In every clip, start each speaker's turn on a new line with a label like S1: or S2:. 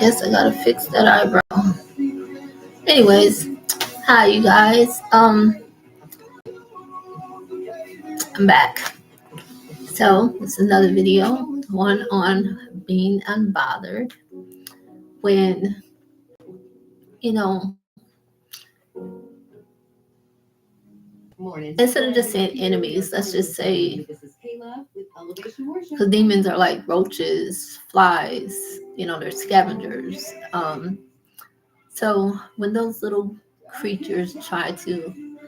S1: guess I gotta fix that eyebrow. Anyways, hi you guys. I'm back. So it's another video, one on being unbothered. When instead of just saying enemies, let's just say because demons are like roaches, flies. They're scavengers. So when those little creatures try to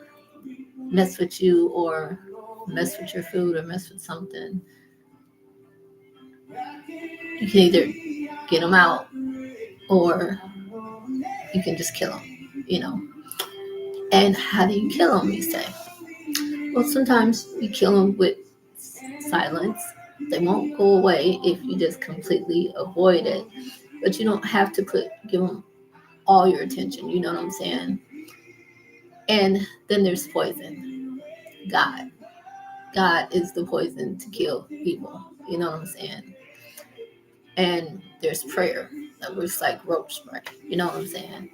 S1: mess with you or mess with your food or mess with something, you can either get them out or you can just kill them. And how do you kill them, you say? Well, sometimes you kill them with silence. They won't go away if you just completely avoid it. But you don't have to give them all your attention. You know what I'm saying? And then there's poison. God. God is the poison to kill evil. You know what I'm saying? And there's prayer that works like roach spray. You know what I'm saying?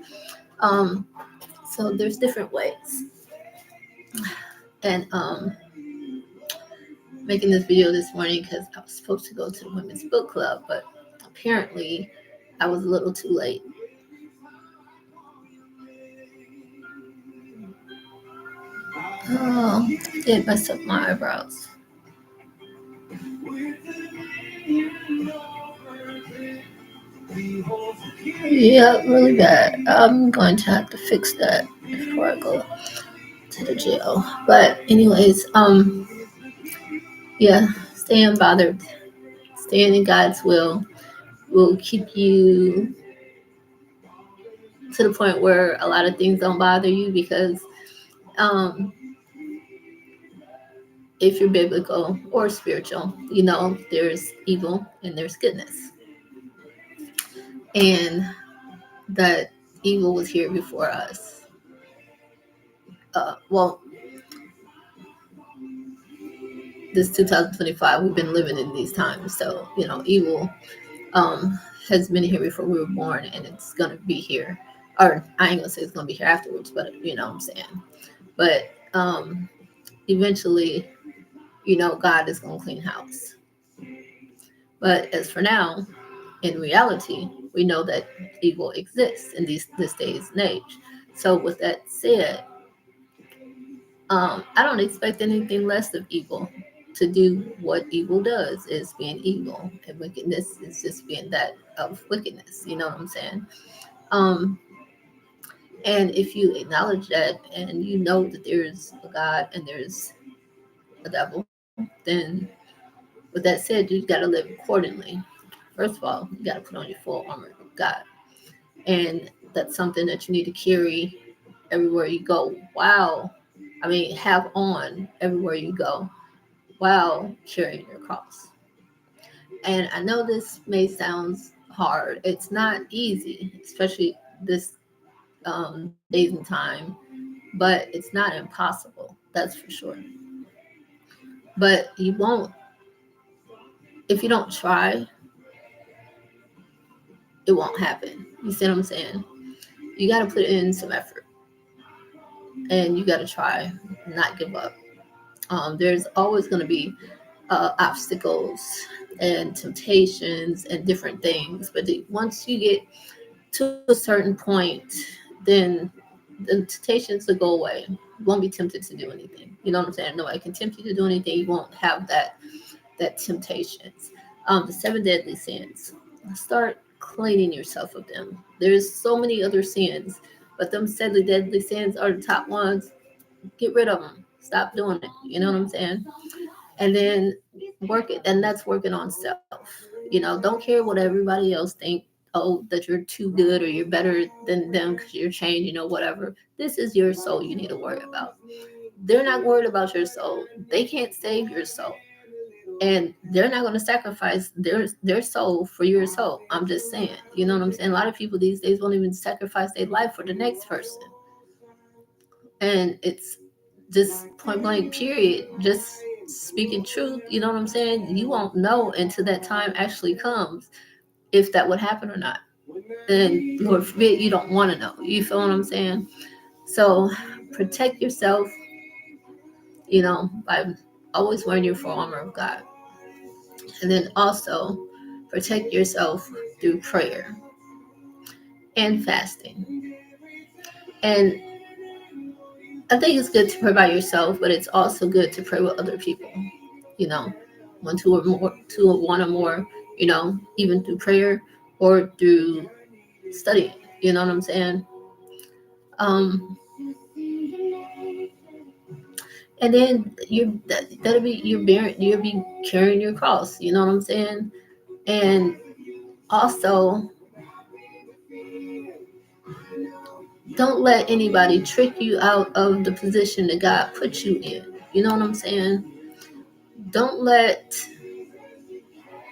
S1: So there's different ways. And making this video this morning because I was supposed to go to the women's book club, but apparently I was a little too late. Oh, I did mess up my eyebrows. Yeah, really bad. I'm going to have to fix that before I go to the jail. But anyways, yeah, stay unbothered. Staying in God's will keep you to the point where a lot of things don't bother you because if you're biblical or spiritual, there's evil and there's goodness. And that evil was here before us. This 2025, we've been living in these times. So, evil has been here before we were born, and it's going to be here. Or I ain't going to say it's going to be here afterwards, but you know what I'm saying. But eventually, God is going to clean house. But as for now, in reality, we know that evil exists in this day's and age. So with that said, I don't expect anything less of evil to do what evil does, is being evil, and wickedness is just being that of wickedness. You know what I'm saying? And if you acknowledge that and you know that there's a God and there's a devil, then with that said, you got to live accordingly. First of all, you got to put on your full armor of God. And that's something that you need to carry everywhere you go. Have on everywhere you go while carrying your cross. And I know this may sound hard. It's not easy, especially this days and time, but it's not impossible. That's for sure. But you won't, if you don't try, it won't happen. You see what I'm saying? You got to put in some effort and you got to try, not give up. There's always going to be obstacles and temptations and different things. But once you get to a certain point, then the temptations will go away. You won't be tempted to do anything. You know what I'm saying? Nobody can tempt you to do anything. You won't have that temptations. The 7 deadly sins. Start cleaning yourself of them. There's so many other sins, but them 7 deadly sins are the top ones. Get rid of them. Stop doing it. You know what I'm saying? And then work it. And that's working on self. Don't care what everybody else think. Oh, that you're too good or you're better than them because you're changing or whatever. This is your soul you need to worry about. They're not worried about your soul. They can't save your soul. And they're not going to sacrifice their soul for your soul. I'm just saying. You know what I'm saying? A lot of people these days won't even sacrifice their life for the next person. And it's just point blank period. Just speaking truth. You know what I'm saying? You won't know until that time actually comes if that would happen or not. and Lord forbid you don't want to know. You feel what I'm saying? So protect yourself, by always wearing your full armor of God. And then also protect yourself through prayer and fasting. And I think it's good to pray by yourself, but it's also good to pray with other people. You know, when two or one or more, even through prayer or through studying. You know what I'm saying? Um, and then that'll be you'll be carrying your cross. You know what I'm saying? And also, don't let anybody trick you out of the position that God put you in. You know what I'm saying? Don't let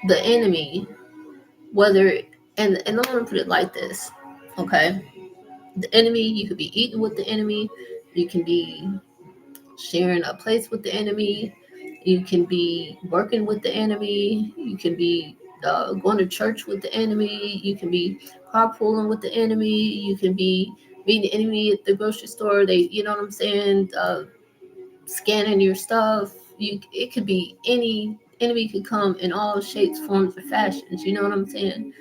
S1: the enemy, whether and I'm gonna put it like this, okay? The enemy, you could be eating with the enemy, you can be sharing a place with the enemy, you can be working with the enemy, you can be going to church with the enemy, you can be carpooling with the enemy, you can be meeting the enemy at the grocery store. You know what I'm saying? Scanning your stuff. It could be any enemy could come in all shapes, forms, or fashions. You know what I'm saying?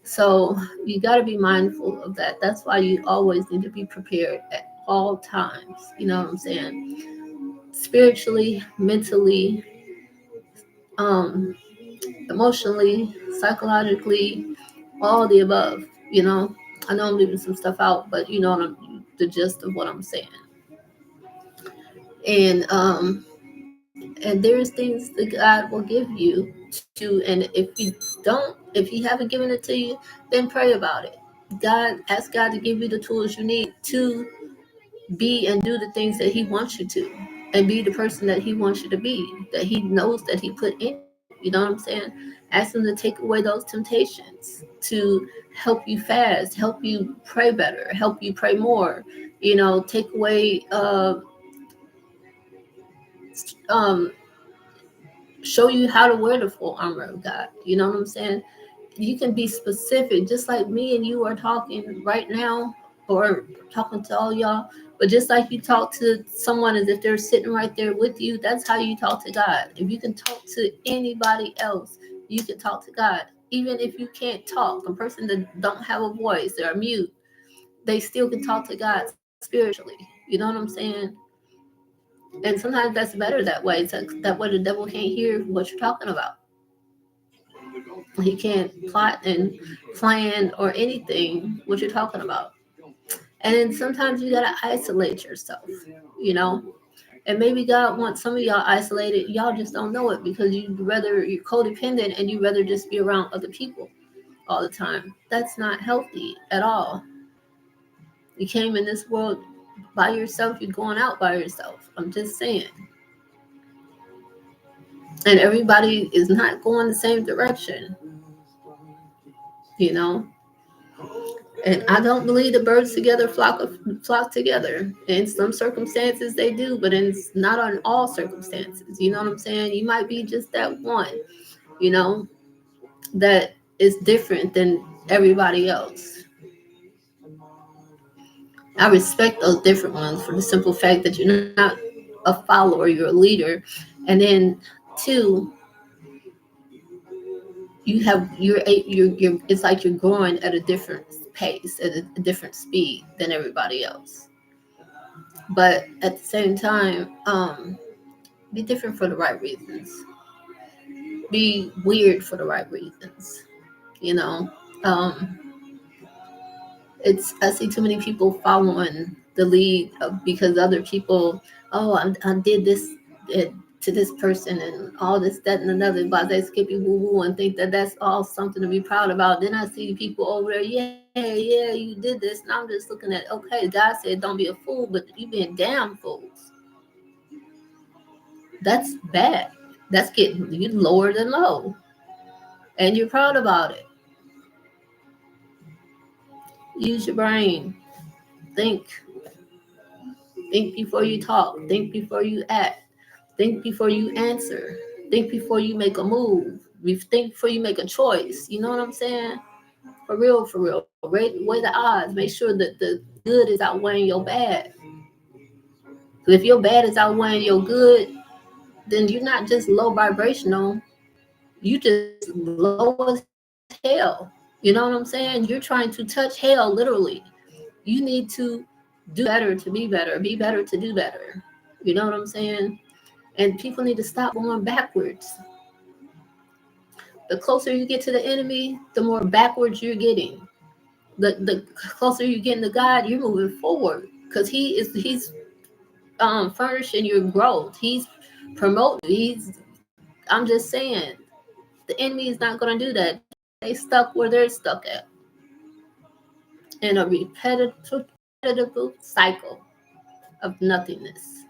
S1: So you got to be mindful of that. That's why you always need to be prepared at all times. You know what I'm saying? Spiritually, mentally, um, emotionally, psychologically, all the above. I know I'm leaving some stuff out, but the gist of what I'm saying. And there's things that God will give you to, and if He haven't given it to you, then pray about it. Ask God to give you the tools you need to be and do the things that He wants you to, and be the person that He wants you to be, that He knows that He put in you. You know what I'm saying? Ask Him to take away those temptations, to help you fast, help you pray better, help you pray more. Take away, um, show you how to wear the full armor of God. You know what I'm saying? You can be specific, just like me and you are talking right now, or talking to all y'all. But just like you talk to someone as if they're sitting right there with you, that's how you talk to God. If you can talk to anybody else, you can talk to God. Even if you can't talk, a person that don't have a voice, they're mute, they still can talk to God spiritually. You know what I'm saying? And sometimes that's better that way. That way the devil can't hear what you're talking about. He can't plot and plan or anything what you're talking about. And then sometimes you gotta isolate yourself, you know. And maybe God wants some of y'all isolated. Y'all just don't know it because you're codependent and you rather just be around other people all the time. That's not healthy at all. You came in this world by yourself. You're going out by yourself. I'm just saying. And everybody is not going the same direction, you know. And I don't believe the birds together flock together. In some circumstances they do, but it's not on all circumstances. You know what I'm saying? You might be just that one, you know, that is different than everybody else. I respect those different ones for the simple fact that you're not a follower, you're a leader. And then two, you're it's like you're growing at a different pace, at a different speed than everybody else. But at the same time, be different for the right reasons. Be weird for the right reasons. You know, um, I see too many people following the lead because other people. Oh, I did this to this person and all this, that, and another. But they skippy woo woo and think that that's all something to be proud about. Then I see people over there. Yeah, you did this, and I'm just looking at. Okay, God said don't be a fool, but you being damn fools. That's bad. That's getting you lower than low, and you're proud about it. Use your brain. Think. Think before you talk. Think before you act. Think before you answer. Think before you make a move. Think before you make a choice. You know what I'm saying? For real. Weigh the odds. Make sure that the good is outweighing your bad. So if your bad is outweighing your good, then you're not just low vibrational. You just low as hell. You know what I'm saying? You're trying to touch hell literally. You need to do better to be better, be better to do better. You know what I'm saying? And people need to stop going backwards. The closer you get to the enemy, the more backwards you're getting. The closer you get to God, you're moving forward because he's furnishing your growth. He's promoting. I'm just saying, the enemy is not going to do that. They stuck where they're stuck at in a repetitive cycle of nothingness.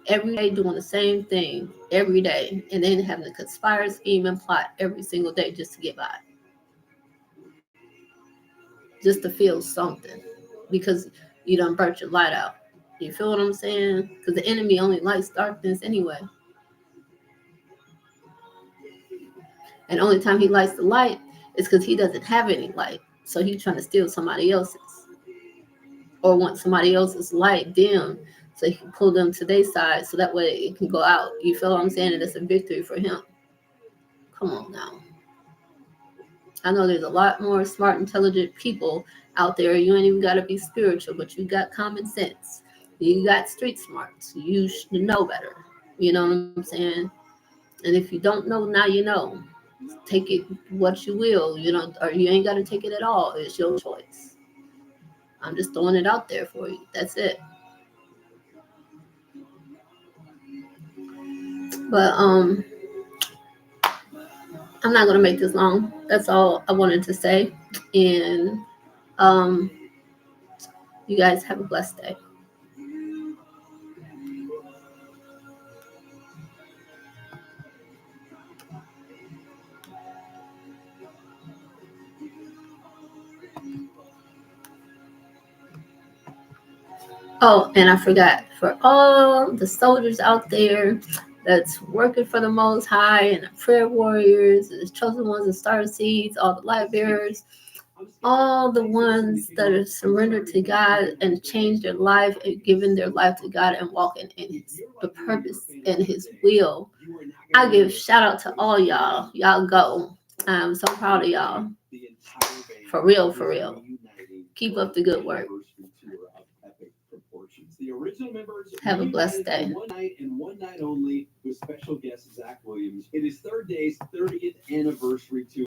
S1: Every day doing the same thing every day, and then having to conspire, scheme, and plot every single day just to get by, just to feel something, because you done burnt your light out. You feel what I'm saying? Because the enemy only likes darkness anyway. And the only time he lights the light is because he doesn't have any light. So he's trying to steal somebody else's, or want somebody else's light dim so he can pull them to their side so that way it can go out. You feel what I'm saying? And it's a victory for him. Come on now. I know there's a lot more smart, intelligent people out there. You ain't even got to be spiritual, but you got common sense. You got street smarts. You should know better. You know what I'm saying? And if you don't know, now you know. Take it what you will, or you ain't got to take it at all. It's your choice. I'm just throwing it out there for you. That's it. But I'm not gonna make this long. That's all I wanted to say. And um, you guys have a blessed day. Oh, and I forgot, for all the soldiers out there that's working for the Most High, and the prayer warriors, the chosen ones, the star seeds, all the light bearers, all the ones that are surrendered to God and changed their life and given their life to God and walking in the purpose and His will. I give shout out to all y'all. Y'all go. I'm so proud of y'all. For real, for real. Keep up the good work. Have a blessed day. One night and one night only with special guest Zach Williams. It is third day's 30th anniversary tour.